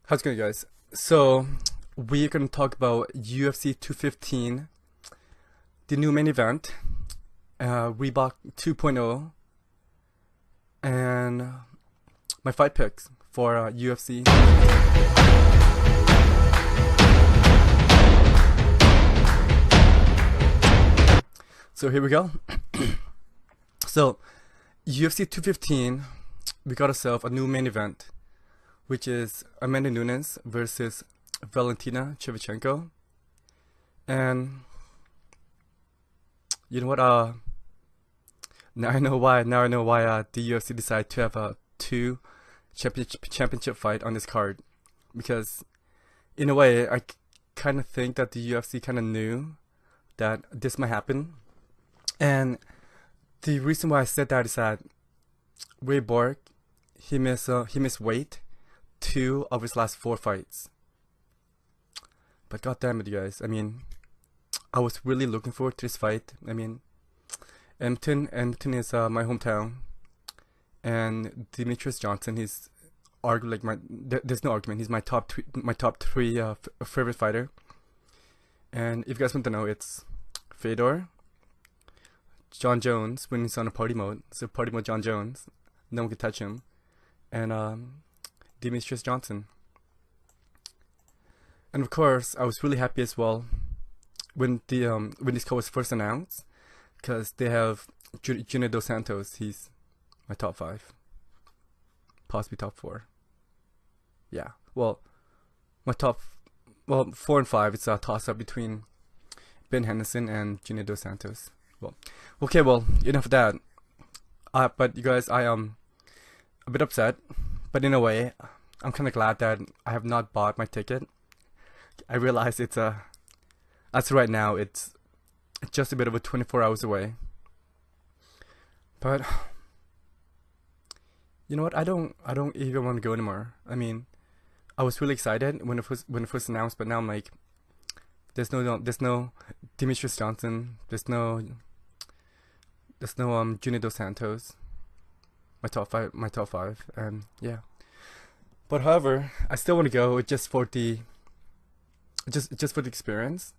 How's it going, guys? So, we're gonna talk about UFC 215, the new main event, Reebok 2.0, and my fight picks for UFC. So, here we go. So, UFC 215, we got ourselves a new main event, which is Amanda Nunes versus Valentina Shevchenko. And you know what? Now I know why. Now I know why the UFC decided to have a two championship fight on this card, because in a way I kind of think that the UFC kind of knew that this might happen. And the reason why I said that is that Ray Borg, he missed weight 2 of his last 4 fights. But god damn it, you guys. I mean, I was really looking forward to this fight. I mean, Edmonton is my hometown, and Demetrius Johnson, he's arguably like there's no argument. He's my top three favorite fighter. And if you guys want to know, it's Fedor, John Jones when he's on a party mode. So party mode John Jones, no one can touch him, and Demetrius Johnson. And of course, I was really happy as well when this card was first announced, because they have Junior Dos Santos. He's my top 5, possibly top 4. Yeah, well, 4 and 5. It's a toss up between Ben Henderson and Junior Dos Santos. Well, okay, well, enough of that. But you guys, I am a bit upset, but in a way, I'm kind of glad that I have not bought my ticket. I realize it's as right now, it's just a bit over 24 hours away. But you know what? I don't even want to go anymore. I mean, I was really excited when it first announced, but now I'm like, there's no Demetrius Johnson. There's no Junior Dos Santos. My top five, and yeah. But however, I still want to go just for the experience,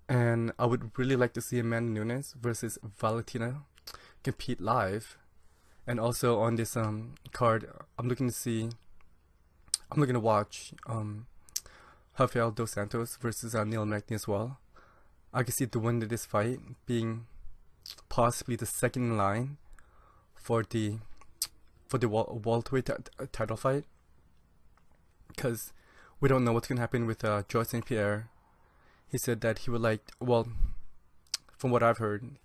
and I would really like to see Amanda Nunes versus Valentina compete live. And also on this card, I'm looking to watch Rafael Dos Santos versus Neil Magny as well. I can see the winner of this fight being possibly the second in line for the welterweight title fight, because we don't know what's gonna happen with George St. Pierre. He said that he would like, well, from what I've heard,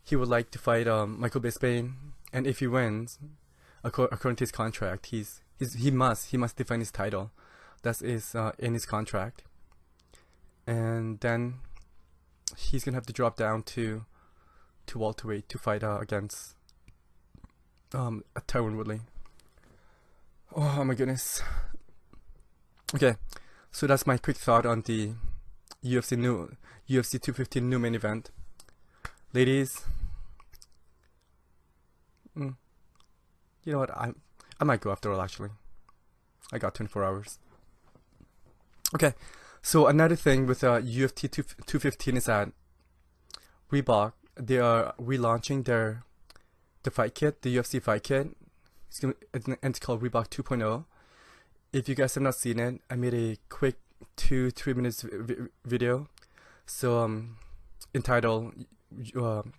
he would like to fight Michael Bisping, and if he wins, according to his contract, he must defend his title. That is in his contract, and then he's gonna have to drop down to welterweight to fight against Tyron Woodley. Oh my goodness. Okay, so that's my quick thought on the UFC 215 new main event. Ladies, you know what? I might go after all. Actually, I got 24 hours. Okay, so another thing with UFC 215 is that Reebok, they are relaunching the fight kit, the UFC fight kit. It's called Reebok 2.0. If you guys have not seen it, I made a quick 2-3 minutes video. So entitled UFC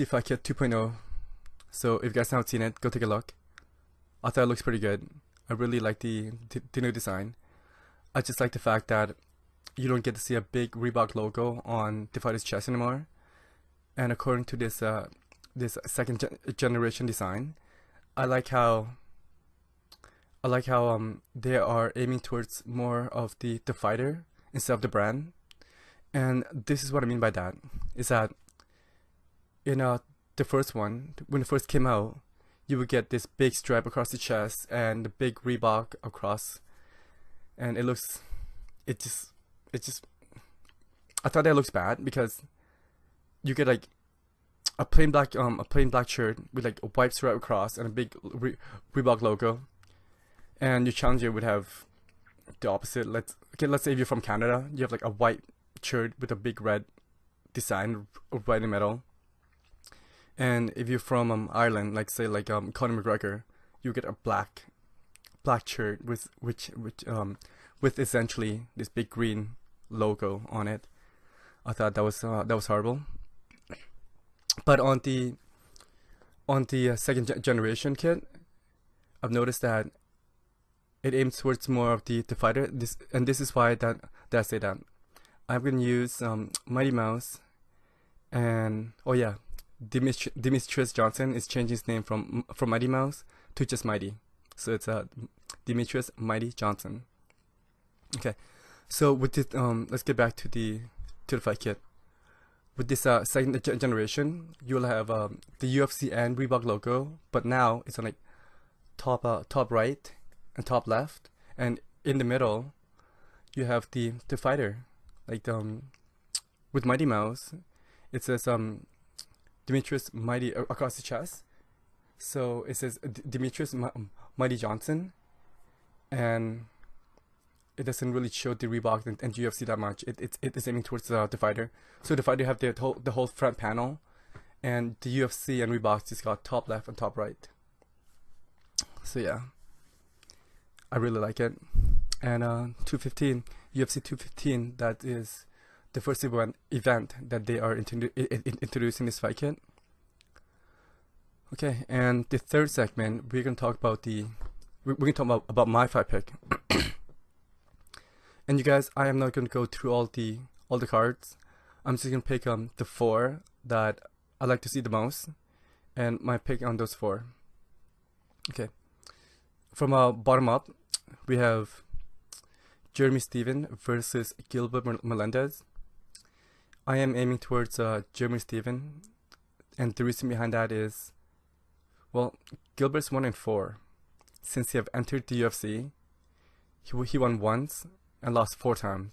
Fight Kit 2.0. So if you guys haven't seen it, go take a look. I thought it looks pretty good. I really like the new design. I just like the fact that you don't get to see a big Reebok logo on the fighter's chest anymore. And according to this second generation design, I like how they are aiming towards more of the fighter instead of the brand. And this is what I mean by that, is that in the first one, when it first came out, you would get this big stripe across the chest and the big Reebok across, and it just I thought that looks bad, because you get like a plain black shirt with like a white stripe across and a big Reebok logo. and your challenger would have the opposite. Let's say if you're from Canada, you have like a white shirt with a big red design right in the middle. And if you're from Ireland, like say like Conor McGregor, you get a black shirt with essentially this big green logo on it. I thought that was horrible. But on the second generation kit, I've noticed that it aims towards more of the fighter. This is why that I say that. I'm gonna use Mighty Mouse, and oh yeah, Demetrius Johnson is changing his name from Mighty Mouse to just Mighty. So it's Demetrius Mighty Johnson. Okay, so with this, let's get back to the fight kit. With this second generation, you'll have the UFC and Reebok logo, but now it's on like top right and top left, and in the middle, you have the fighter. Like with Mighty Mouse, it says Demetrius Mighty across the chest. So it says Demetrius Mighty Johnson, and it doesn't really show the Reebok and UFC that much. It is aiming towards the fighter. So the fighter have the whole front panel, and the UFC and Reebok just got top left and top right. So yeah, I really like it. And 215 UFC 215, that is the first event that they are introducing this fight kit. Okay, and the third segment, we're gonna talk about about my fight pick. And you guys, I am not gonna go through all the cards. I'm just gonna pick the 4 that I like to see the most, and my pick on those 4. Okay, from bottom up, we have Jeremy Stephens versus Gilbert Melendez. I am aiming towards Jeremy Stephens, and the reason behind that is, well, Gilbert's 1-4. Since he have entered the UFC, he won once and lost 4 times.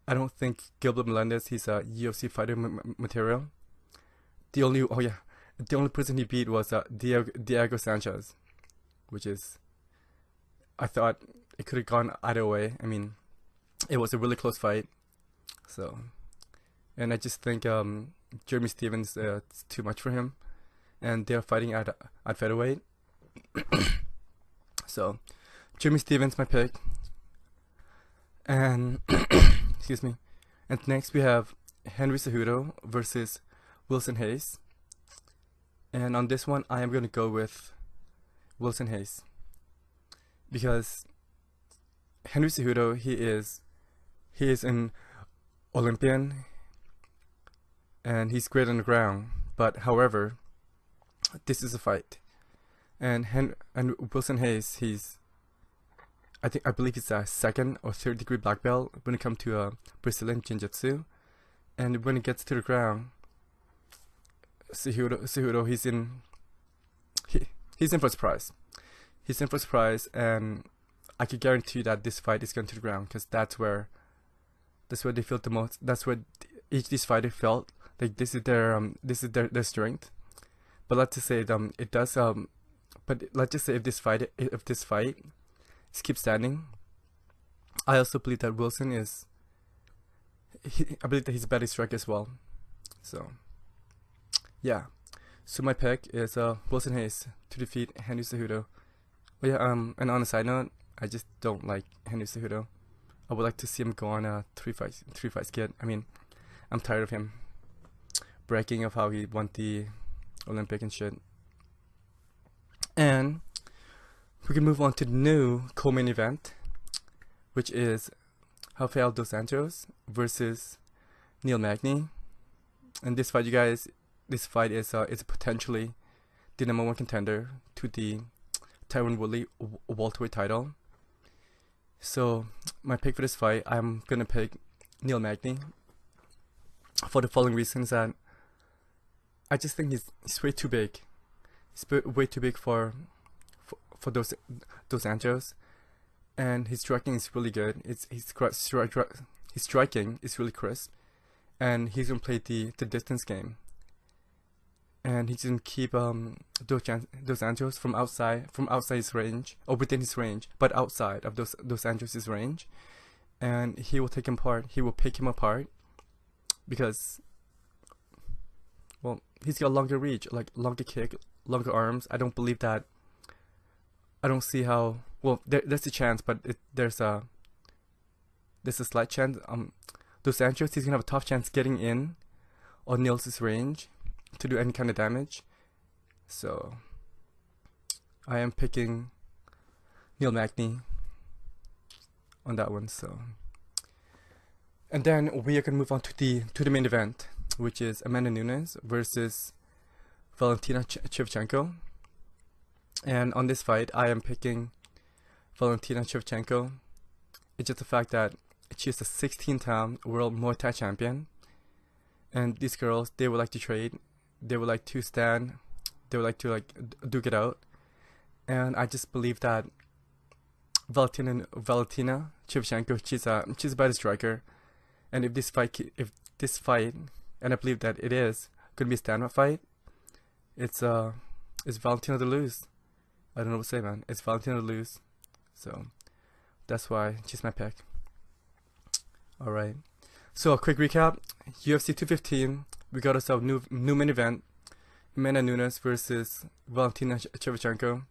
I don't think Gilbert Melendez, he's a UFC fighter material. The only person he beat was Diego Sanchez, which is, I thought it could have gone either way. I mean, it was a really close fight. So, and I just think Jeremy Stephens, it's too much for him, and they're fighting at featherweight. So, Jeremy Stephens, my pick. And excuse me. And next we have Henry Cejudo versus Wilson Hayes. And on this one, I am going to go with Wilson Hayes, because Henry Cejudo, he is an Olympian, and he's great on the ground. But however, this is a fight, and Wilson Hayes, I believe he's a 2nd or 3rd degree black belt when it comes to Brazilian Jiu-Jitsu, and when it gets to the ground, Cejudo, he's in for a surprise. He's in for a surprise, and I can guarantee that this fight is going to the ground, because that's where they feel the most. That's where each these fighter felt like this is their strength. But let's just say it does but let's just say if this fight keeps standing, I also believe that Wilson I believe that he's a better striker as well. So yeah, so my pick is Wilson Hayes to defeat Henry Cejudo. But yeah, and on a side note, I just don't like Henry Cejudo. I would like to see him go on a 3 fights kid. I mean, I'm tired of him bragging of how he won the Olympic and shit. And we can move on to the new co-main event, which is Rafael dos Anjos versus Neil Magny. And this fight, you guys, is potentially the #1 contender to the Tyron Woodley welterweight title. So my pick for this fight, I'm gonna pick Neil Magny for the following reasons: that I just think he's way too big. He's way too big for dos Anjos, and his striking is really good. His striking is really crisp, and he's gonna play the distance game. and he's gonna keep Dos Anjos from outside his range, or within his range, but outside of Dos Anjos' range, and he will take him apart. He will pick him apart because, well, he's got longer reach, like longer kick, longer arms. I don't believe that. I don't see how. Well, there's a chance, but there's a slight chance. Dos Anjos, he's gonna have a tough chance getting in on Nils' range to do any kind of damage. So I am picking Neil Magny on that one. So, and then we are gonna move on to the main event, which is Amanda Nunes versus Valentina Shevchenko. And on this fight, I am picking Valentina Shevchenko. It's just the fact that she's the 16-time world Muay Thai champion, and these girls, they would like to trade, they would like to stand, they would like to duke it out, and I just believe that Valentina Shevchenko, she's a better striker, and if this fight, and I believe that it is gonna be a stand-up fight, it's Valentina to lose. I don't know what to say, man. It's Valentina to lose, so that's why she's my pick. Alright, so a quick recap. UFC 215, we got ourselves new main event, Amanda Nunes versus Valentina Shevchenko.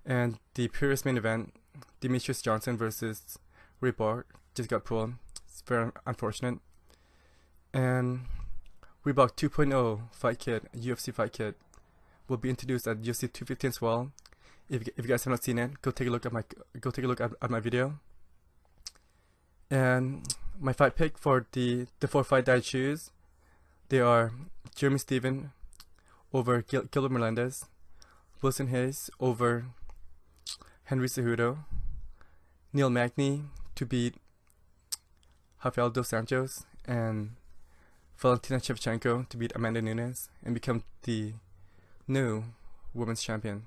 And the previous main event, Demetrius Johnson versus Reebok, just got pulled. It's very unfortunate. And Reebok 2.0 fight kit, UFC fight kit, will be introduced at UFC 215 as well. If you guys have not seen it, go take a look at my video. And my fight pick for the 4 fight that I choose, they are Jeremy Steven over Gilbert Melendez, Wilson Hayes over Henry Cejudo, Neil Magny to beat Rafael Dos Anjos, and Valentina Shevchenko to beat Amanda Nunes and become the new women's champion.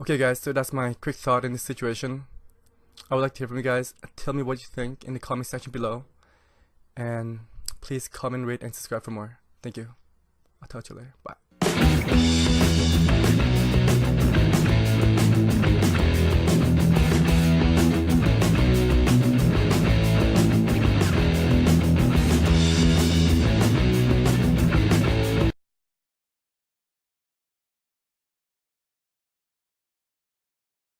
Okay guys, so that's my quick thought in this situation. I would like to hear from you guys. Tell me what you think in the comment section below, and please comment, rate, and subscribe for more. Thank you. I'll talk to you later. Bye.